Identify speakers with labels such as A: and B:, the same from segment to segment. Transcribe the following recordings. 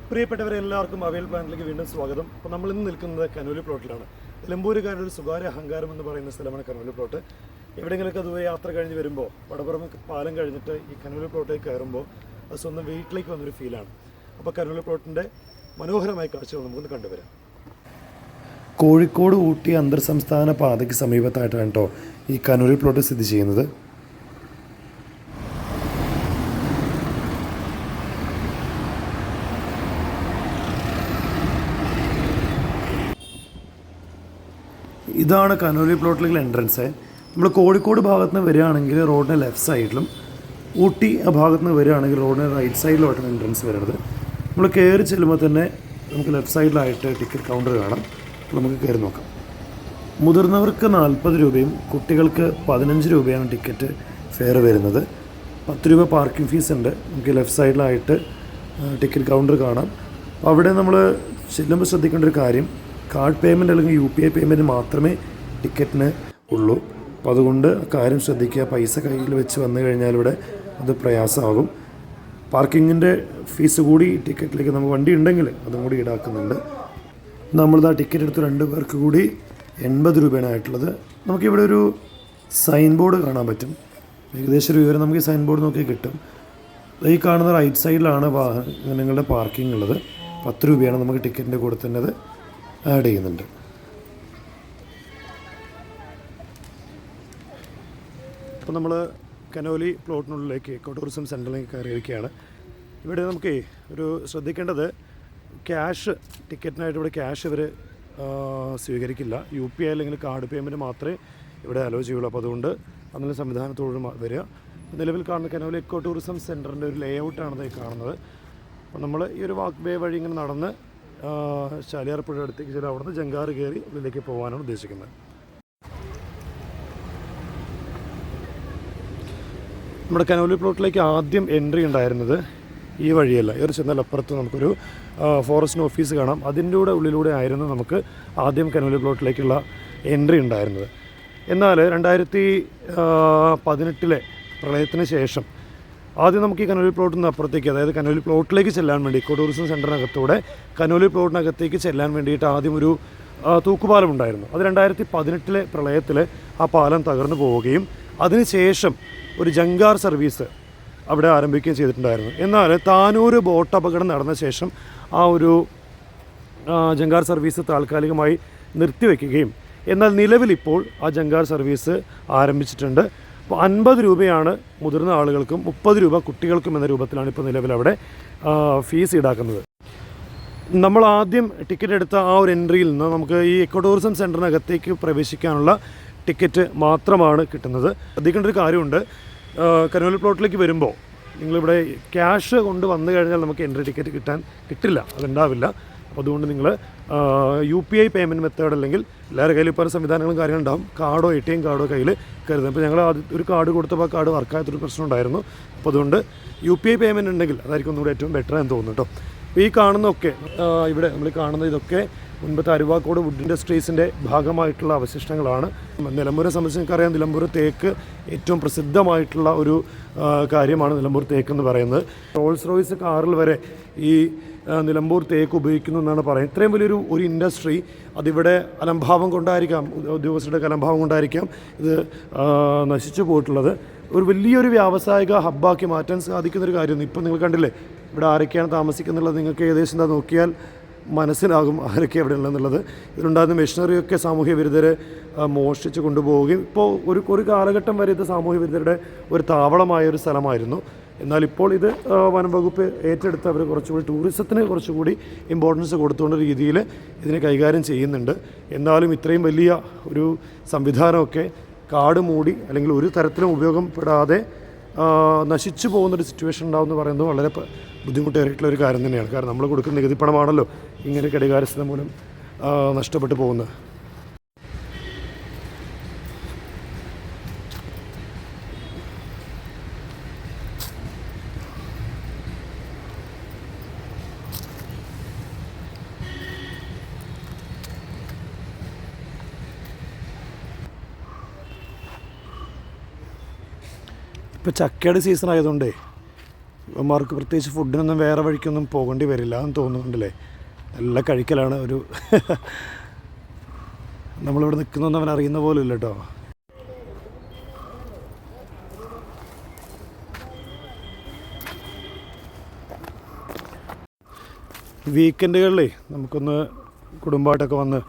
A: പ്രിയപ്പെട്ടവരെ എല്ലാവർക്കും അവൈൽ പ്ലാനിലേക്ക് വീണ്ടും സ്വാഗതം. അപ്പോൾ നമ്മൾ ഇന്ന് നിൽക്കുന്നത് കനോലി പ്ലോട്ടിലാണ്. നിലമ്പൂരുകാരുടെ ഒരു സ്വകാര്യ അഹങ്കാരം എന്ന് പറയുന്ന സ്ഥലമാണ് കനോലി പ്ലോട്ട്. എവിടെയെങ്കിലുമൊക്കെ അതുവരെ യാത്ര കഴിഞ്ഞ് വരുമ്പോൾ വടപുറം പാലം കഴിഞ്ഞിട്ട് ഈ കനോലി പ്ലോട്ടിലേക്ക് കയറുമ്പോൾ അത് സ്വന്തം വീട്ടിലേക്ക് വന്നൊരു ഫീലാണ്. അപ്പോൾ കനോലി പ്ലോട്ടിൻ്റെ മനോഹരമായ കാഴ്ചകൾ നമുക്കൊന്ന് കണ്ടുവരാം. കോഴിക്കോട് ഊട്ടി അന്തർ സംസ്ഥാന പാതയ്ക്ക് സമീപത്തായിട്ടാണ് കേട്ടോ ഈ കനോലി പ്ലോട്ട് സ്ഥിതി ചെയ്യുന്നത്. ഇതാണ് കനോലി പ്ലോട്ടിലേക്കുള്ള എൻട്രൻസ്. നമ്മൾ കോഴിക്കോട് ഭാഗത്ത് നിന്ന് വരികയാണെങ്കിൽ റോഡിൻ്റെ ലെഫ്റ്റ് സൈഡിലും, ഊട്ടി ആ ഭാഗത്ത് നിന്ന് വരികയാണെങ്കിൽ റോഡിൻ്റെ റൈറ്റ് സൈഡിലുമായിട്ടാണ് എൻട്രൻസ് വരുന്നത്. നമ്മൾ കയറി ചെല്ലുമ്പോൾ തന്നെ നമുക്ക് ലെഫ്റ്റ് സൈഡിലായിട്ട് ടിക്കറ്റ് കൗണ്ടർ കാണാം. നമുക്ക് കയറി നോക്കാം. മുതിർന്നവർക്ക് 40 രൂപയും കുട്ടികൾക്ക് 15 രൂപയാണ് ടിക്കറ്റ് ഫെയർ വരുന്നത്. 10 രൂപ പാർക്കിംഗ് ഫീസ് ഉണ്ട്. നമുക്ക് ലെഫ്റ്റ് സൈഡിലായിട്ട് ടിക്കറ്റ് കൗണ്ടർ കാണാം. അപ്പോൾ അവിടെ നമ്മൾ ചെല്ലുമ്പോൾ ശ്രദ്ധിക്കേണ്ട ഒരു കാര്യം, കാർഡ് പേയ്മെൻറ്റ് അല്ലെങ്കിൽ UPI പേയ്മെൻറ്റ് മാത്രമേ ടിക്കറ്റിന് ഉള്ളൂ. അപ്പോൾ അതുകൊണ്ട് കാര്യം ശ്രദ്ധിക്കുക. പൈസ കയ്യിൽ വെച്ച് വന്നു കഴിഞ്ഞാൽ ഇവിടെ അത് പ്രയാസമാകും. പാർക്കിങ്ങിൻ്റെ ഫീസ് കൂടി ടിക്കറ്റിലേക്ക് നമുക്ക് വണ്ടി ഉണ്ടെങ്കിൽ അതും കൂടി ഈടാക്കുന്നുണ്ട്. നമ്മളിതാ ടിക്കറ്റ് എടുത്ത് 2 പേർക്ക് കൂടി 80 രൂപയാണ് ആയിട്ടുള്ളത്. നമുക്കിവിടെ ഒരു സൈൻ ബോർഡ് കാണാൻ പറ്റും. ഏകദേശം ഒരു വിവരം നമുക്ക് ഈ സൈൻ ബോർഡ് നോക്കി കിട്ടും. ഈ കാണുന്ന റൈറ്റ് സൈഡിലാണ് വാഹനങ്ങളുടെ പാർക്കിംഗ് ഉള്ളത്. 10 രൂപയാണ് നമുക്ക് ടിക്കറ്റിൻ്റെ കൂടെ തന്നെ അത് ആഡ് ചെയ്യുന്നുണ്ട്. അപ്പോൾ നമ്മൾ കനോലി പ്ലോട്ടിനുള്ളിലേക്ക് എക്കോ ടൂറിസം സെൻറ്ററിലേക്ക് കയറിയിരിക്കുകയാണ്. ഇവിടെ നമുക്ക് ഒരു ശ്രദ്ധിക്കേണ്ടത്, ക്യാഷ് ടിക്കറ്റിനായിട്ട് ഇവിടെ ക്യാഷ് ഇവർ സ്വീകരിക്കില്ല. UPI അല്ലെങ്കിൽ കാർഡ് പേയ്മെൻറ്റ് മാത്രമേ ഇവിടെ അലോ ചെയ്യുള്ളൂ. അപ്പോൾ അതുകൊണ്ട് അങ്ങനെ സംവിധാനത്തോട് വരിക. നിലവിൽ കാണുന്ന കനോലി എക്കോ ടൂറിസം സെൻറ്ററിൻ്റെ ഒരു ലേഔട്ടാണ് ഈ കാണുന്നത്. അപ്പോൾ നമ്മൾ ഈ ഒരു വാക്ക് വേ വഴി ഇങ്ങനെ നടന്ന് ചാലിയാർപ്പുഴ അടുത്തേക്ക് ചില അവിടുന്ന് ജങ്കാറ് കയറി ഉള്ളിലേക്ക് പോകാനാണ് ഉദ്ദേശിക്കുന്നത്. നമ്മുടെ കനോലി പ്ലോട്ടിലേക്ക് ആദ്യം എൻട്രി ഉണ്ടായിരുന്നത് ഈ വഴിയല്ല. ഈ ഒരു ചെന്നാൽ അപ്പുറത്ത് നമുക്കൊരു ഫോറസ്റ്റ് ഓഫീസ് കാണാം. അതിൻ്റെ ഉള്ളിലൂടെ ആയിരുന്നു നമുക്ക് ആദ്യം കനോലി പ്ലോട്ടിലേക്കുള്ള എൻട്രി ഉണ്ടായിരുന്നത്. എന്നാൽ 2018 പ്രളയത്തിന് ശേഷം ആദ്യം നമുക്ക് ഈ കനോലി പ്ലോട്ടിൽ നിന്ന് അപ്പുറത്തേക്ക്, അതായത് കനോലി പ്ലോട്ടിലേക്ക് ചെല്ലാൻ വേണ്ടി എക്കോ ടൂറിസം സെൻറ്ററിനകത്തൂടെ കനോലി പ്ലോട്ടിനകത്തേക്ക് ചെല്ലാൻ വേണ്ടിയിട്ട് ആദ്യം ഒരു തൂക്കുപാലം ഉണ്ടായിരുന്നു. അത് 2018 പ്രളയത്തിൽ ആ പാലം തകർന്നു പോവുകയും അതിനുശേഷം ഒരു ജങ്കാർ സർവീസ് അവിടെ ആരംഭിക്കുകയും ചെയ്തിട്ടുണ്ടായിരുന്നു. എന്നാൽ താനൂർ ബോട്ട് അപകടം നടന്ന ശേഷം ആ ഒരു ജങ്കാർ സർവീസ് താൽക്കാലികമായി നിർത്തിവെക്കുകയും, എന്നാൽ നിലവിലിപ്പോൾ ആ ജങ്കാർ സർവീസ് ആരംഭിച്ചിട്ടുണ്ട്. അപ്പോൾ 50 രൂപയാണ് മുതിർന്ന ആളുകൾക്കും 30 രൂപ കുട്ടികൾക്കും എന്ന രൂപത്തിലാണ് ഇപ്പോൾ നിലവിലവിടെ ഫീസ് ഈടാക്കുന്നത്. നമ്മൾ ആദ്യം ടിക്കറ്റ് എടുത്ത ആ ഒരു എൻട്രിയിൽ നിന്ന് നമുക്ക് ഈ എക്കോ ടൂറിസം സെൻറ്ററിനകത്തേക്ക് പ്രവേശിക്കാനുള്ള ടിക്കറ്റ് മാത്രമാണ് കിട്ടുന്നത്. ശ്രദ്ധിക്കേണ്ട ഒരു കാര്യമുണ്ട്, കനോലി പ്ലോട്ടിലേക്ക് വരുമ്പോൾ നിങ്ങളിവിടെ ക്യാഷ് കൊണ്ട് വന്നു കഴിഞ്ഞാൽ നമുക്ക് എൻട്രി ടിക്കറ്റ് കിട്ടില്ല, അതുണ്ടാവില്ല. അപ്പോൾ അതുകൊണ്ട് നിങ്ങൾ UPI പേയ്മെൻറ്റ് മെത്തേഡ് അല്ലെങ്കിൽ എല്ലാവരുടെ കയ്യിൽ ഇപ്പോൾ സംവിധാനങ്ങളും കാര്യങ്ങളുണ്ടാകും. കാർഡോ ATM കാർഡോ കയ്യിൽ കരുതുന്നത്. ഇപ്പോൾ ഞങ്ങൾ ഒരു കാർഡ് കൊടുത്തപ്പോൾ ആ കാർഡ് വർക്കാകാത്തൊരു പ്രശ്നം ഉണ്ടായിരുന്നു. അപ്പോൾ അതുകൊണ്ട് UPI പേയ്മെൻറ്റ് ഉണ്ടെങ്കിൽ അതായിരിക്കും ഒന്നുകൂടെ ഏറ്റവും ബെറ്റർ എന്ന് തോന്നുന്നു കേട്ടോ. അപ്പോൾ ഈ കാണുന്നതൊക്കെ ഇവിടെ നമ്മൾ കാണുന്ന ഇതൊക്കെ മുൻപത്തെ അരുവാക്കോട് വുഡ് ഇൻഡസ്ട്രീസിൻ്റെ ഭാഗമായിട്ടുള്ള അവശിഷ്ടങ്ങളാണ്. നിലമ്പൂരെ സംബന്ധിച്ച് നിങ്ങൾക്കറിയാം, നിലമ്പൂർ തേക്ക് ഏറ്റവും പ്രസിദ്ധമായിട്ടുള്ള ഒരു കാര്യമാണ് നിലമ്പൂർ തേക്ക് എന്ന് പറയുന്നത്. റോൾസ് റോയ്സ് കാറിൽ വരെ ഈ നിലമ്പൂർ തേക്ക് ഉപയോഗിക്കുന്നു എന്നാണ് പറയുന്നത്. ഇത്രയും വലിയൊരു ഇൻഡസ്ട്രി അതിവിടെ അലംഭാവം കൊണ്ടായിരിക്കാം, ഉദ്യോഗസ്ഥരുടെ അലംഭാവം കൊണ്ടായിരിക്കാം ഇത് നശിച്ചു പോയിട്ടുള്ളത്. ഒരു വലിയൊരു വ്യാവസായിക ഹബ്ബാക്കി മാറ്റാൻ സാധിക്കുന്നൊരു കാര്യമാണ്. ഇപ്പം നിങ്ങൾ കണ്ടില്ലേ ഇവിടെ ആരൊക്കെയാണ് താമസിക്കുന്നുള്ളത്. നിങ്ങൾക്ക് ഏകദേശം എന്താ നോക്കിയാൽ മനസ്സിലാകും ആരൊക്കെ എവിടെ ഉള്ളതെന്നുള്ളത്. ഇതിലുണ്ടാകുന്ന മെഷീനറിയൊക്കെ സാമൂഹ്യ വിരുദ്ധർ മോഷ്ടിച്ച് കൊണ്ടുപോവുകയും, ഇപ്പോൾ ഒരു കാലഘട്ടം വരെ ഇത് സാമൂഹ്യ വിരുദ്ധരുടെ ഒരു താവളമായ ഒരു സ്ഥലമായിരുന്നു. എന്നാൽ ഇപ്പോൾ ഇത് വനം വകുപ്പ് ഏറ്റെടുത്ത് അവർ കുറച്ചുകൂടി ടൂറിസത്തിന് കുറച്ചുകൂടി ഇമ്പോർട്ടൻസ് കൊടുത്തുകൊണ്ട് രീതിയിൽ ഇതിനെ കൈകാര്യം ചെയ്യുന്നുണ്ട്. എന്നാലും ഇത്രയും വലിയ ഒരു സംവിധാനമൊക്കെ കാട് മൂടി അല്ലെങ്കിൽ ഒരു തരത്തിലും ഉപയോഗപ്പെടാതെ നശിച്ചു പോകുന്നൊരു സിറ്റുവേഷൻ ഉണ്ടാകുമെന്ന് പറയുന്നത് വളരെ ബുദ്ധിമുട്ടേറിയിട്ടുള്ളൊരു കാര്യം തന്നെയാണ്. കാരണം നമ്മൾ കൊടുക്കുന്ന നികുതി പണമാണല്ലോ ഇങ്ങനെ കെടുകാര്യസ്ഥത മൂലം നഷ്ടപ്പെട്ടു പോകുന്നത്. ഇപ്പോൾ ചക്കയുടെ സീസൺ ആയതുകൊണ്ടേ മാർക്ക് പ്രത്യേകിച്ച് ഫുഡിനൊന്നും വേറെ വഴിക്കൊന്നും പോകേണ്ടി വരില്ല എന്ന് തോന്നുന്നുണ്ടല്ലേ. നല്ല കഴിക്കലാണ്. ഒരു നമ്മളിവിടെ നിൽക്കുന്നൊന്നും അവൻ അറിയുന്ന പോലും ഇല്ല കേട്ടോ. വീക്കെൻഡുകളിലേ നമുക്കൊന്ന് കുടുംബമായിട്ടൊക്കെ വന്ന്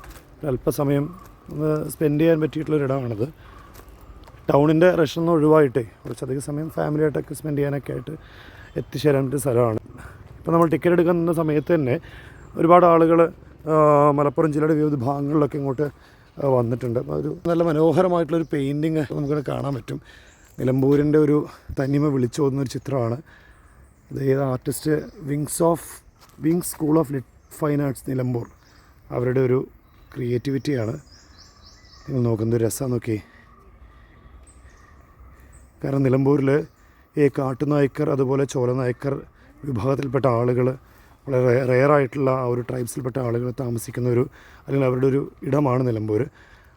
A: അല്പസമയം ഒന്ന് സ്പെൻഡ് ചെയ്യാൻ പറ്റിയിട്ടുള്ളൊരിടമാണിത്. ടൗണിൻ്റെ റഷൊന്നും ഒഴിവായിട്ടേ കുറച്ചധികം സമയം ഫാമിലിയായിട്ടൊക്കെ സ്പെൻഡ് ചെയ്യാനൊക്കെ ആയിട്ട് എത്തിച്ചേരാൻ പറ്റിയ സ്ഥലമാണ്. ഇപ്പോൾ നമ്മൾ ടിക്കറ്റ് എടുക്കുന്ന സമയത്ത് തന്നെ ഒരുപാട് ആളുകൾ മലപ്പുറം ജില്ലയുടെ വിവിധ ഭാഗങ്ങളിലൊക്കെ ഇങ്ങോട്ട് വന്നിട്ടുണ്ട്. അപ്പോൾ ഒരു നല്ല മനോഹരമായിട്ടുള്ളൊരു പെയിൻറ്റിങ് നമുക്കിവിടെ കാണാൻ പറ്റും. നിലമ്പൂരിൻ്റെ ഒരു തനിമ വിളിച്ചോതുന്നൊരു ചിത്രമാണ് ഇത്. ഏത് artist wings school of fine arts Nilambur, അവരുടെ ഒരു ക്രിയേറ്റിവിറ്റിയാണ്. നിങ്ങൾ നോക്കുന്നത് രസം നോക്കി. കാരണം നിലമ്പൂരിൽ ഈ കാട്ടുനായ്ക്കർ അതുപോലെ ചോലനായ്ക്കർ വിഭാഗത്തിൽപ്പെട്ട ആളുകൾ, വളരെ റെയറായിട്ടുള്ള ആ ഒരു ട്രൈബ്സിൽപ്പെട്ട ആളുകൾ താമസിക്കുന്ന ഒരു, അല്ലെങ്കിൽ അവരുടെ ഒരു ഇടമാണ് നിലമ്പൂർ.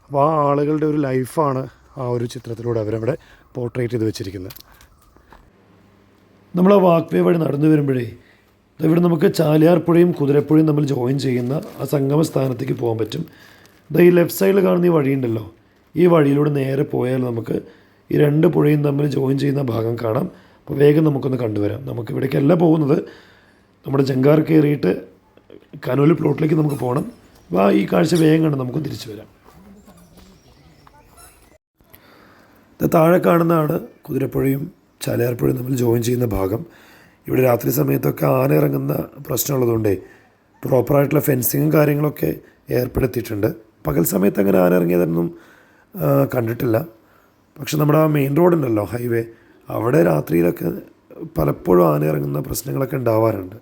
A: അപ്പോൾ ആ ആളുകളുടെ ഒരു ലൈഫാണ് ആ ഒരു ചിത്രത്തിലൂടെ അവരവിടെ പോർട്രേറ്റ് ചെയ്ത് വെച്ചിരിക്കുന്നത്. നമ്മൾ ആ വാക്ക് വേ വഴി നടന്നു വരുമ്പോഴേ ഇവിടെ നമുക്ക് ചാലിയാർ പുഴയും കുതിരപ്പുഴയും തമ്മിൽ ജോയിൻ ചെയ്യുന്ന ആ സംഗമ സ്ഥാനത്തേക്ക് പോകാൻ പറ്റും. ഈ ലെഫ്റ്റ് സൈഡിൽ കാണുന്ന ഈ വഴിയുണ്ടല്ലോ, ഈ വഴിയിലൂടെ നേരെ പോയാൽ നമുക്ക് ഈ രണ്ട് പുഴയും തമ്മിൽ ജോയിൻ ചെയ്യുന്ന ഭാഗം കാണാം. അപ്പോൾ വേഗം നമുക്കൊന്ന് കണ്ടുവരാം. നമുക്ക് ഇവിടേക്കല്ല പോകുന്നത്, നമ്മുടെ ജങ്കാർ കയറിയിട്ട് കനോലി പ്ലോട്ടിലേക്ക് നമുക്ക് പോകണം. അപ്പോൾ ഈ കാഴ്ച വേഗം കണ്ട് നമുക്ക് തിരിച്ചു വരാം. താഴെ കാണുന്നതാണ് കുതിരപ്പുഴയും ചാലിയാർ പുഴയും തമ്മിൽ ജോയിൻ ചെയ്യുന്ന ഭാഗം. ഇവിടെ രാത്രി സമയത്തൊക്കെ ആന ഇറങ്ങുന്ന പ്രശ്നമുള്ളതുകൊണ്ടേ പ്രോപ്പറായിട്ടുള്ള ഫെൻസിങ്ങും കാര്യങ്ങളൊക്കെ ഏർപ്പെടുത്തിയിട്ടുണ്ട്. പകൽ സമയത്ത് അങ്ങനെ ആന ഇറങ്ങിയതൊന്നും കണ്ടിട്ടില്ല. പക്ഷെ നമ്മുടെ ആ മെയിൻ റോഡുണ്ടല്ലോ, ഹൈവേ, അവിടെ രാത്രിയിലൊക്കെ പലപ്പോഴും ആന ഇറങ്ങുന്ന പ്രശ്നങ്ങളൊക്കെ ഉണ്ടാവാറുണ്ട്.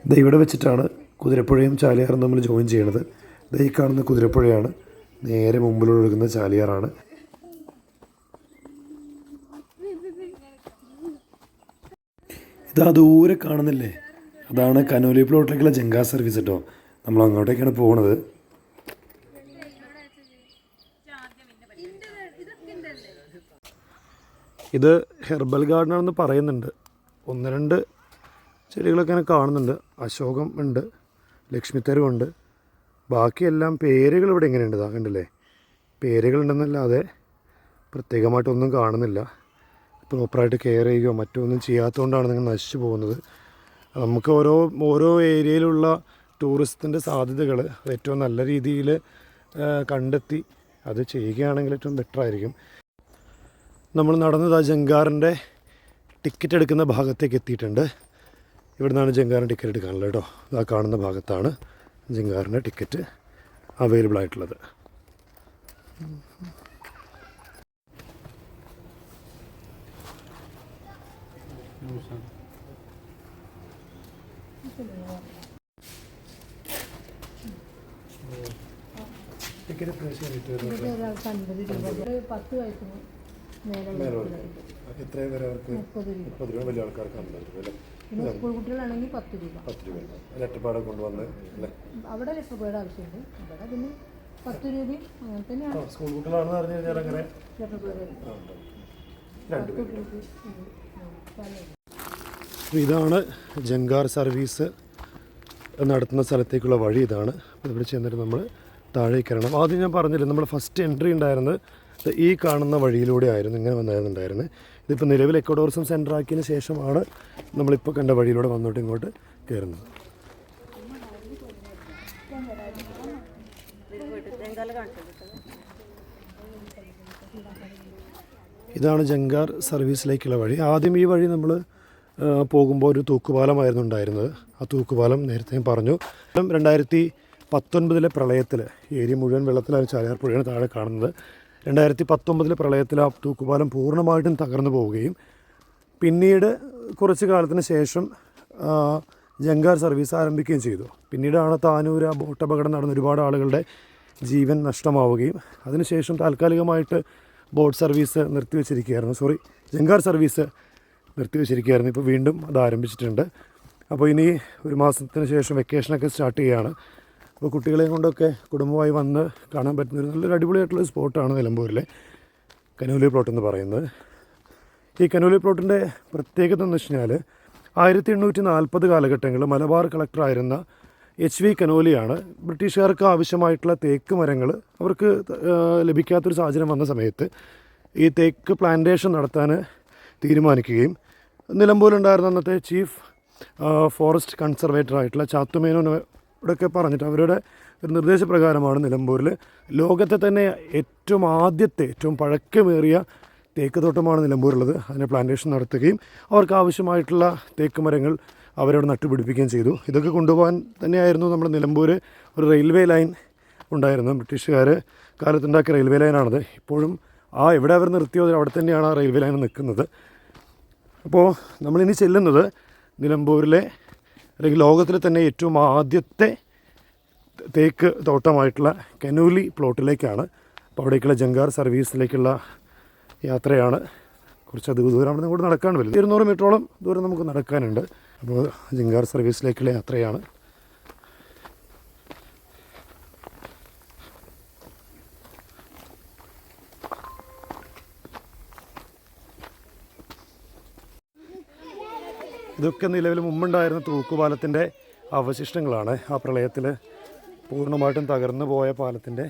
A: ഇത് ഇവിടെ വെച്ചിട്ടാണ് കുതിരപ്പുഴയും ചാലിയാറും തമ്മിൽ ജോയിൻ ചെയ്യണത്. ഈ കാണുന്ന കുതിരപ്പുഴയാണ്, നേരെ മുമ്പിലൊഴുകുന്ന ചാലിയാറാണ്. ഇതാ ദൂരെ കാണുന്നില്ലേ, അതാണ് കനോലി പ്ലോട്ടിലേക്കുള്ള ജങ്കാർ സർവീസ് കേട്ടോ. നമ്മൾ അങ്ങോട്ടേക്കാണ് പോകുന്നത്. ഇത് ഹെർബൽ ഗാർഡനാണെന്ന് പറയുന്നുണ്ട്. ഒന്ന് രണ്ട് ചെടികളൊക്കെ ഇങ്ങനെ കാണുന്നുണ്ട്. അശോകം ഉണ്ട്, ലക്ഷ്മിത്തരുവുണ്ട്. ബാക്കിയെല്ലാം പേരുകൾ ഇവിടെ എങ്ങനെയുണ്ട്, ഇതാ കണ്ടില്ലേ, പേരുകളുണ്ടെന്നല്ലാതെ പ്രത്യേകമായിട്ടൊന്നും കാണുന്നില്ല. പ്രോപ്പറായിട്ട് കെയർ ചെയ്യുകയോ മറ്റൊന്നും ചെയ്യാത്തതുകൊണ്ടാണ് നിങ്ങൾ നശിച്ചു പോകുന്നത്. നമുക്ക് ഓരോ ഏരിയയിലുള്ള ടൂറിസത്തിൻ്റെ സാധ്യതകൾ ഏറ്റവും നല്ല രീതിയിൽ കണ്ടെത്തി അത് ചെയ്യുകയാണെങ്കിൽ ഏറ്റവും ബെറ്ററായിരിക്കും. നമ്മൾ നടന്നത് ആ ജങ്കാറിൻ്റെ ടിക്കറ്റ് എടുക്കുന്ന ഭാഗത്തേക്ക് എത്തിയിട്ടുണ്ട്. ഇവിടെ നിന്നാണ് ജങ്കാറിൻ്റെ ടിക്കറ്റ് എടുക്കാനുള്ളത് കേട്ടോ. ആ കാണുന്ന ഭാഗത്താണ് ജങ്കാറിൻ്റെ ടിക്കറ്റ് അവൈലബിൾ ആയിട്ടുള്ളത്. എത്ര വരെ അവർക്ക്? 30 രൂപ വലിയ ആൾക്കാർക്കാണ് അല്ലേ?
B: സ്കൂൾ കുട്ടികളാണെങ്കിൽ 10 രൂപ.
A: 10 രൂപ ലെറ്റർപാടെ കൊണ്ടുവന്ന് അല്ലേ?
B: അവിടെ ലെറ്റർപാട് ആവശ്യമുണ്ട്. ഇവിടെ പിന്നെ 10 രൂപയും അങ്ങനെ തന്നെയാണ്.
A: സ്കൂൾ കുട്ടികളാണെന്ന് പറഞ്ഞു കഴിഞ്ഞാൽ അങ്ങനെ ഇതാണ് ജങ്കാർ സർവീസ് നടത്തുന്ന സ്ഥലത്തേക്കുള്ള വഴി. ഇതാണ്. ഇവിടെ ചെന്നിട്ട് നമ്മൾ താഴേക്ക് ഇറങ്ങണം. ആദ്യം ഞാൻ പറഞ്ഞില്ല, നമ്മൾ ഫസ്റ്റ് എൻട്രി ഉണ്ടായിരുന്നത് ഈ കാണുന്ന വഴിയിലൂടെ ആയിരുന്നു, ഇങ്ങനെ വന്നായിരുന്നുണ്ടായിരുന്നത്. ഇതിപ്പോൾ നിലവിൽ എക്കോ ടൂറിസം സെൻ്റർ ആക്കിയതിന് ശേഷമാണ് നമ്മളിപ്പോൾ കണ്ട വഴിയിലൂടെ വന്നോട്ട് ഇങ്ങോട്ട് കയറുന്നത്. ഇതാണ് ജങ്കാർ സർവീസിലേക്കുള്ള വഴി. ആദ്യം ഈ വഴി നമ്മൾ പോകുമ്പോൾ ഒരു തൂക്കുപാലമായിരുന്നു ഉണ്ടായിരുന്നത്. ആ തൂക്കുപാലം നേരത്തെ ഞാൻ പറഞ്ഞു 2019 പ്രളയത്തിൽ ഏരിയ മുഴുവൻ വെള്ളത്തിലാണ്. ചാലിയാർ പുഴയാണ് താഴെ കാണുന്നത്. 2019 പ്രളയത്തിൽ ആ തൂക്കുപാലം പൂർണ്ണമായിട്ടും തകർന്നു പോവുകയും പിന്നീട് കുറച്ച് കാലത്തിന് ശേഷം ജങ്കാർ സർവീസ് ആരംഭിക്കുകയും ചെയ്തു. പിന്നീടാണ് താനൂർ ബോട്ട് അപകടം നടന്ന ഒരുപാട് ആളുകളുടെ ജീവൻ നഷ്ടമാവുകയും അതിനുശേഷം താൽക്കാലികമായിട്ട് ബോട്ട് സർവീസ് നിർത്തിവെച്ചിരിക്കുകയായിരുന്നു. ജങ്കാർ സർവീസ് നിർത്തിവെച്ചിരിക്കുകയായിരുന്നു. ഇപ്പോൾ വീണ്ടും അത് ആരംഭിച്ചിട്ടുണ്ട്. അപ്പോൾ ഇനി ഒരു മാസത്തിന് ശേഷം വെക്കേഷനൊക്കെ സ്റ്റാർട്ട് ചെയ്യുകയാണ്. അപ്പോൾ കുട്ടികളെയും കൊണ്ടൊക്കെ കുടുംബമായി വന്ന് കാണാൻ പറ്റുന്നൊരു നല്ലൊരു അടിപൊളിയായിട്ടുള്ള സ്പോട്ടാണ് നിലമ്പൂരിലെ കനോലി പ്ലോട്ട് എന്ന് പറയുന്നത്. ഈ കനോലി പ്ലോട്ടിൻ്റെ പ്രത്യേകത എന്ന് വെച്ച് കഴിഞ്ഞാൽ 1840 കാലഘട്ടങ്ങളിൽ മലബാർ കളക്ടറായിരുന്ന HV കനോലിയാണ് ബ്രിട്ടീഷുകാർക്ക് ആവശ്യമായിട്ടുള്ള തേക്ക് മരങ്ങൾ അവർക്ക് ലഭിക്കാത്തൊരു സാഹചര്യം വന്ന സമയത്ത് ഈ തേക്ക് പ്ലാന്റേഷൻ നടത്താൻ തീരുമാനിക്കുകയും നിലമ്പൂരിലുണ്ടായിരുന്ന അന്നത്തെ ചീഫ് ഫോറസ്റ്റ് കൺസർവേറ്ററായിട്ടുള്ള ചാത്തുമേനോനോടൊക്കെ പറഞ്ഞിട്ട് അവരുടെ ഒരു നിർദ്ദേശപ്രകാരമാണ് നിലമ്പൂരിൽ ലോകത്തെ തന്നെ ഏറ്റവും പഴക്കമേറിയ തേക്ക് തോട്ടമാണ് നിലമ്പൂരുള്ളത്. അതിന് പ്ലാന്റേഷൻ നടത്തുകയും അവർക്ക് ആവശ്യമായിട്ടുള്ള തേക്ക് മരങ്ങൾ അവരവിടെ നട്ടുപിടിപ്പിക്കുകയും ചെയ്തു. ഇതൊക്കെ കൊണ്ടുപോകാൻ തന്നെയായിരുന്നു നമ്മുടെ നിലമ്പൂർ ഒരു റെയിൽവേ ലൈൻ ഉണ്ടായിരുന്നു. ബ്രിട്ടീഷുകാർ കാലത്തുണ്ടാക്കിയ റെയിൽവേ ലൈനാണത്. ഇപ്പോഴും എവിടെ അവർ നിർത്തിയോ അവിടെ തന്നെയാണ് ആ റെയിൽവേ ലൈൻ നിൽക്കുന്നത്. അപ്പോൾ നമ്മളിനി ചെല്ലുന്നത് നിലമ്പൂരിലെ അല്ലെങ്കിൽ ലോകത്തിലെ തന്നെ ഏറ്റവും ആദ്യത്തെ തേക്ക് തോട്ടമായിട്ടുള്ള കനോലി പ്ലോട്ടിലേക്കാണ്. അപ്പോൾ അവിടേക്കുള്ള ജങ്കാർ സർവീസിലേക്കുള്ള യാത്രയാണ്. കുറച്ചധികം ദൂരം അവിടെ നിന്ന് കൂടെ നടക്കാൻ വരും. 200 മീറ്ററോളം ദൂരം നമുക്ക് നടക്കാനുണ്ട്. അപ്പോൾ ജങ്കാർ സർവീസിലേക്കുള്ള യാത്രയാണ്. ഇതൊക്കെ നിലവിൽ മുമ്പുണ്ടായിരുന്ന തൂക്കുപാലത്തിൻ്റെ അവശിഷ്ടങ്ങളാണ്. ആ പ്രളയത്തിൽ പൂർണ്ണമായിട്ടും തകർന്നു പോയ പാലത്തിൻ്റെ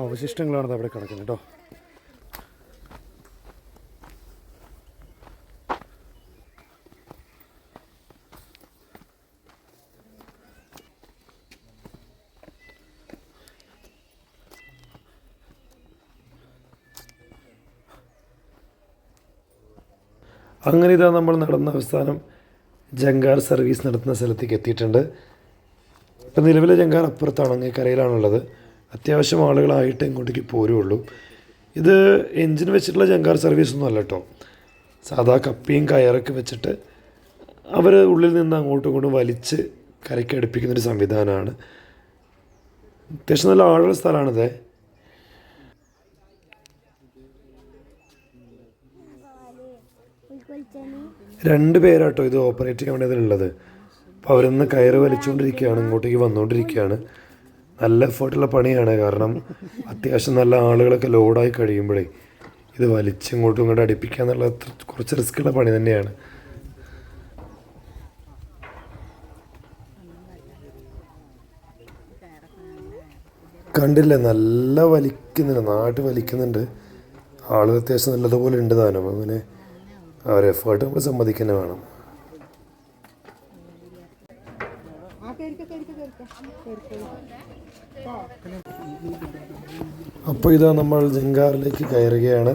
A: അവശിഷ്ടങ്ങളാണ് അവിടെ കിടക്കുന്നത് കേട്ടോ. അങ്ങനെ ഇതാ നമ്മൾ നടന്ന അവസാനം ജങ്കാർ സർവീസ് നടത്തുന്ന സ്ഥലത്തേക്ക് എത്തിയിട്ടുണ്ട്. ഇപ്പം നിലവിലെ ജങ്കാർ അപ്പുറത്താണ്, അങ്ങേ കരയിലാണുള്ളത്. അത്യാവശ്യം ആളുകളായിട്ട് ഇങ്ങോട്ടേക്ക് പോരുള്ളൂ. ഇത് എൻജിൻ വെച്ചിട്ടുള്ള ജങ്കാർ സർവീസൊന്നും അല്ല കേട്ടോ. സാധാ കപ്പിയും കയറൊക്കെ വെച്ചിട്ട് അവർ ഉള്ളിൽ നിന്ന് അങ്ങോട്ടും ഇങ്ങോട്ടും വലിച്ച് കരയ്ക്ക് അടുപ്പിക്കുന്നൊരു സംവിധാനമാണ്. അത്യാവശ്യം നല്ല ആളുള്ള സ്ഥലമാണിത്. രണ്ട് പേരാട്ടോ ഇത് ഓപ്പറേറ്റ് ചെയ്യാൻ വേണ്ടി അതിലുള്ളത്. അപ്പോൾ അവരൊന്ന് കയറ് വലിച്ചുകൊണ്ടിരിക്കുകയാണ്, ഇങ്ങോട്ടേക്ക് വന്നുകൊണ്ടിരിക്കുകയാണ്. നല്ല എഫേർട്ടുള്ള പണിയാണ്. കാരണം അത്യാവശ്യം നല്ല ആളുകളൊക്കെ ലോഡായി കഴിയുമ്പോഴേ ഇത് വലിച്ച് ഇങ്ങോട്ടും ഇങ്ങോട്ട് അടുപ്പിക്കുക എന്നുള്ള കുറച്ച് റിസ്ക്കുള്ള പണി തന്നെയാണ്. കണ്ടില്ലേ, നല്ല വലിക്കുന്നുണ്ട്, നാട്ട് വലിക്കുന്നുണ്ട്. ആളുകൾ അത്യാവശ്യം നല്ലതുപോലെ ഉണ്ട് താനും. അങ്ങനെ അവരെ എഫേർട്ട് നമ്മൾ സമ്മതിക്കാൻ വേണം. അപ്പോൾ ഇതാ നമ്മൾ ജങ്കാറിലേക്ക് കയറുകയാണ്.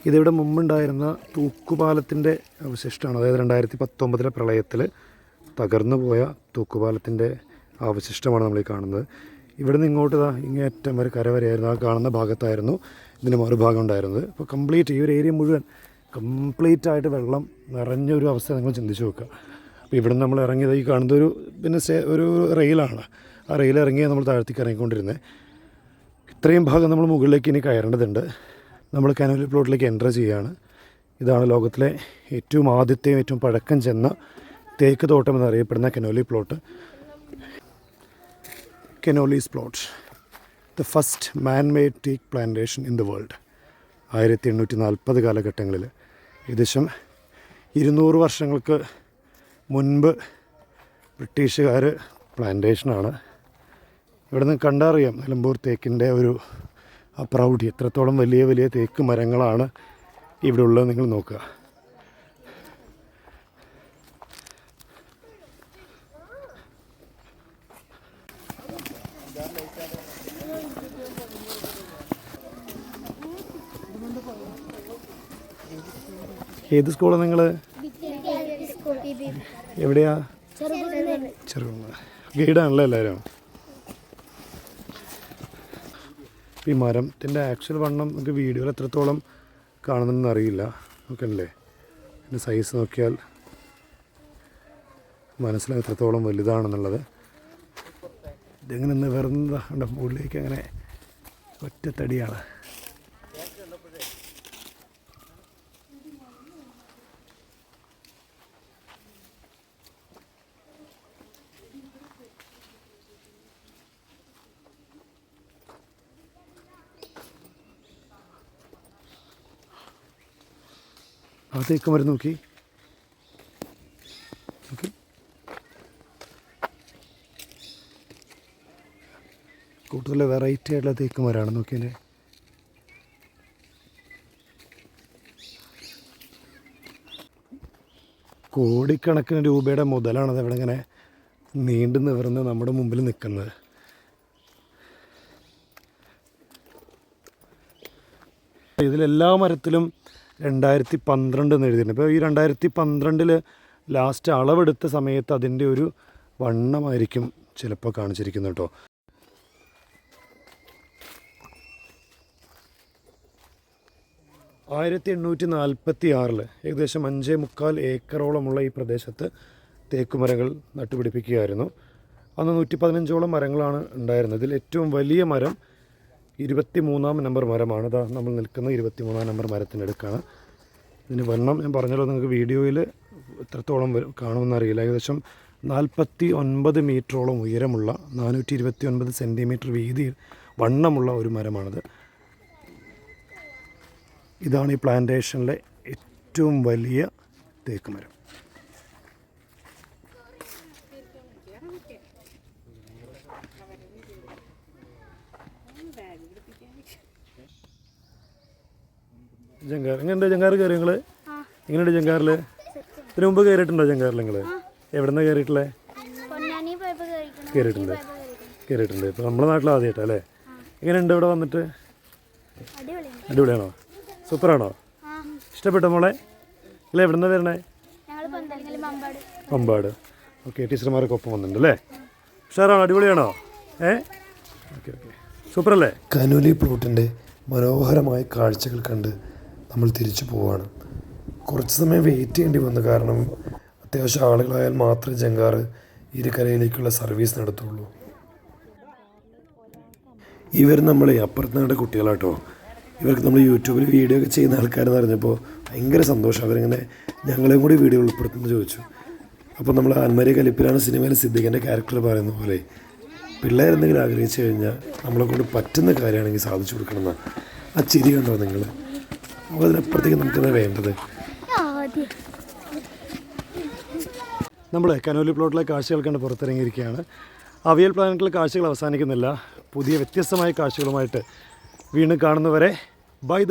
A: ഇതിവിടെ മുമ്പുണ്ടായിരുന്ന തൂക്കുപാലത്തിൻ്റെ അവശിഷ്ടമാണ്. അതായത് 2019 പ്രളയത്തിൽ തകർന്നു പോയ തൂക്കുപാലത്തിൻ്റെ അവശിഷ്ടമാണ് നമ്മൾ ഈ കാണുന്നത്. ഇവിടെ നിന്ന് ഇങ്ങോട്ട് ഇങ്ങേറ്റം വരെ കരവരെയായിരുന്നു. ആ കാണുന്ന ഭാഗത്തായിരുന്നു ഇതിൻ്റെ മറുഭാഗം ഉണ്ടായിരുന്നത്. അപ്പോൾ കംപ്ലീറ്റ് ഈ ഒരു ഏരിയ മുഴുവൻ കംപ്ലീറ്റായിട്ട് വെള്ളം നിറഞ്ഞൊരു അവസ്ഥ നിങ്ങൾ ചിന്തിച്ച് നോക്കുക. അപ്പോൾ ഇവിടെ നിന്ന് നമ്മൾ ഇറങ്ങിയത് ഈ കാണുന്നത് ഒരു റെയിലാണ്. ആ റെയിൽ ഇറങ്ങി നമ്മൾ താഴ്ത്തിക്ക് ഇറങ്ങിക്കൊണ്ടിരുന്നത്. ഇത്രയും ഭാഗം നമ്മൾ മുകളിലേക്ക് ഇനി കയറേണ്ടതുണ്ട്. നമ്മൾ കനോലി പ്ലോട്ടിലേക്ക് എൻ്റർ ചെയ്യുകയാണ്. ഇതാണ് ലോകത്തിലെ ഏറ്റവും പഴക്കം ചെന്ന തേക്ക് തോട്ടം എന്നറിയപ്പെടുന്ന Conolly plot. Conolly's plot, the first man made teak plantation in the world. 1840 കാലഘട്ടങ്ങളിൽ ഏകദേശം 200 വർഷങ്ങൾക്ക് മുൻപ് ബ്രിട്ടീഷുകാർ പ്ലാന്റേഷനാണ്. ഇവിടെ നിന്ന് കണ്ടറിയാം നിലമ്പൂർ തേക്കിൻ്റെ ഒരു പ്രൗഢി. എത്രത്തോളം വലിയ തേക്ക് മരങ്ങളാണ് ഇവിടെ ഉള്ളത് നിങ്ങൾ നോക്കുക. ഏത് സ്കൂളാണ് നിങ്ങൾ? എവിടെയാ? ചെറുകുന്ന്. ഗൈഡാണല്ലോ എല്ലാവരും. ഈ മരത്തിൻ്റെ ആക്ച്വൽ വണ്ണം നമുക്ക് വീഡിയോയിൽ എത്രത്തോളം കാണുന്നുണ്ടെന്ന് അറിയില്ല. നോക്കണല്ലേ, ഇതിൻ്റെ സൈസ് നോക്കിയാൽ മനസ്സിലാവും എത്രത്തോളം വലുതാണെന്നുള്ളത്. ഇതിങ്ങനെ നിവർന്നതാ മുകളിലേക്ക് അങ്ങനെ ഒറ്റത്തടിയാണ്. ആ തേക്ക് മരം നോക്കി കൂടുതൽ വെറൈറ്റി ആയിട്ടുള്ള തേക്ക് മരമാണ്. നോക്കിയതിൻ്റെ കോടിക്കണക്കിന് രൂപയുടെ മുതലാണത് ഇവിടെ ഇങ്ങനെ നീണ്ടു നിവർന്ന് നമ്മുടെ മുമ്പിൽ നിൽക്കുന്നത്. ഇതിലെല്ലാ മരത്തിലും 2012 എന്ന് എഴുതിയിട്ടുണ്ട്. ഇപ്പോൾ ഈ 2012 ലാസ്റ്റ് അളവെടുത്ത സമയത്ത് അതിൻ്റെ ഒരു വണ്ണമായിരിക്കും ചിലപ്പോൾ കാണിച്ചിരിക്കുന്നത് കേട്ടോ. ആയിരത്തി 1846 ഏകദേശം 5.25 ഏക്കറോളമുള്ള ഈ പ്രദേശത്ത് തേക്കുമരങ്ങൾ നട്ടുപിടിപ്പിക്കുകയായിരുന്നു. അന്ന് 115ഓളം മരങ്ങളാണ് ഉണ്ടായിരുന്നത്. ഇതിൽ ഏറ്റവും വലിയ മരം 23-ാം നമ്പർ മരമാണ്. ഇതാ നമ്മൾ നിൽക്കുന്ന 23-ാം നമ്പർ മരത്തിനടുക്കാണ്. ഇതിന് വണ്ണം ഞാൻ പറഞ്ഞല്ലോ, നിങ്ങൾക്ക് വീഡിയോയിൽ എത്രത്തോളം കാണുമെന്നറിയില്ല. ഏകദേശം 49 മീറ്ററോളം ഉയരമുള്ള 429 സെൻറ്റിമീറ്റർ വീതി വണ്ണമുള്ള ഒരു മരമാണിത്. ഇതാണ് ഈ പ്ലാന്റേഷനിലെ ഏറ്റവും വലിയ തേക്ക് മരം. ജങ്കാർ എങ്ങനെയുണ്ട്? ജങ്കാർ കയറി നിങ്ങൾ? എങ്ങനെയുണ്ട് ജങ്കാറിൽ? ഇതിന് മുമ്പ് കയറിയിട്ടുണ്ടോ ജങ്കാറിൽ നിങ്ങൾ? എവിടെ നിന്നാണ് കയറിയിട്ടുള്ളത്? കയറിയിട്ടുണ്ട്. ഇപ്പോൾ നമ്മുടെ നാട്ടിൽ ആദ്യമായിട്ടാണ് അല്ലേ? എങ്ങനെയുണ്ട് ഇവിടെ വന്നിട്ട്? അടിപൊളിയാണോ? സൂപ്പറാണോ? ഇഷ്ടപ്പെട്ടോ മോളെ? അല്ലേ എവിടെ നിന്നാണ് വരണേ? പമ്പാട്. ഓക്കെ, ടീച്ചർമാരൊക്കെ ഒപ്പം വന്നിട്ടുണ്ട് അല്ലേ? ഉഷാറാണോ? അടിപൊളിയാണോ? ഓക്കെ ഓക്കെ, സൂപ്പറല്ലേ? കനോലി പ്ലോട്ടിൻ്റെ മനോഹരമായ കാഴ്ചകൾ കണ്ട് നമ്മൾ തിരിച്ചു പോവാണ്. കുറച്ച് സമയം വെയിറ്റ് ചെയ്യേണ്ടി വന്നു. കാരണം അത്യാവശ്യം ആളുകളായാൽ മാത്രമേ ജങ്കാർ ഇരുകരയിലേക്കുള്ള സർവീസ് നടത്തുള്ളൂ. ഇവർ നമ്മളെ അപ്പുറത്തുനിന്നുടെ കുട്ടികളാട്ടോ. ഇവർക്ക് നമ്മൾ യൂട്യൂബിൽ വീഡിയോ ഒക്കെ ചെയ്യുന്ന ആൾക്കാരെന്ന് പറഞ്ഞപ്പോൾ ഭയങ്കര സന്തോഷം. അവരിങ്ങനെ ഞങ്ങളെയും കൂടി വീഡിയോ ഉൾപ്പെടുത്തുമെന്ന് ചോദിച്ചു. അപ്പോൾ നമ്മൾ ആൻമരി കലിപ്പിലാണ് സിനിമയിൽ സിദ്ദിഖിൻ്റെ ക്യാരക്ടർ പറയുന്ന പോലെ പിള്ളേരെന്തെങ്കിലും ആഗ്രഹിച്ചു കഴിഞ്ഞാൽ നമ്മളെ കൊണ്ട് പറ്റുന്ന കാര്യമാണെങ്കിൽ സാധിച്ചു കൊടുക്കണമെന്നാണ്. ആ ചിരി കണ്ടോ നിങ്ങൾ? അപ്പോൾ അതിനപ്പുറത്തേക്ക് നമുക്കെന്താ വേണ്ടത്? നമ്മൾ കനോലി പ്ലോട്ടിലെ കാഴ്ചകൾ കണ്ട് പുറത്തിറങ്ങിയിരിക്കുകയാണ്. അവിയൽ പ്ലാനറ്റിലെ കാഴ്ചകൾ അവസാനിക്കുന്നില്ല. പുതിയ വ്യത്യസ്തമായ കാഴ്ചകളുമായിട്ട് വീണ്ടും കാണുന്നവരെ ബൈ.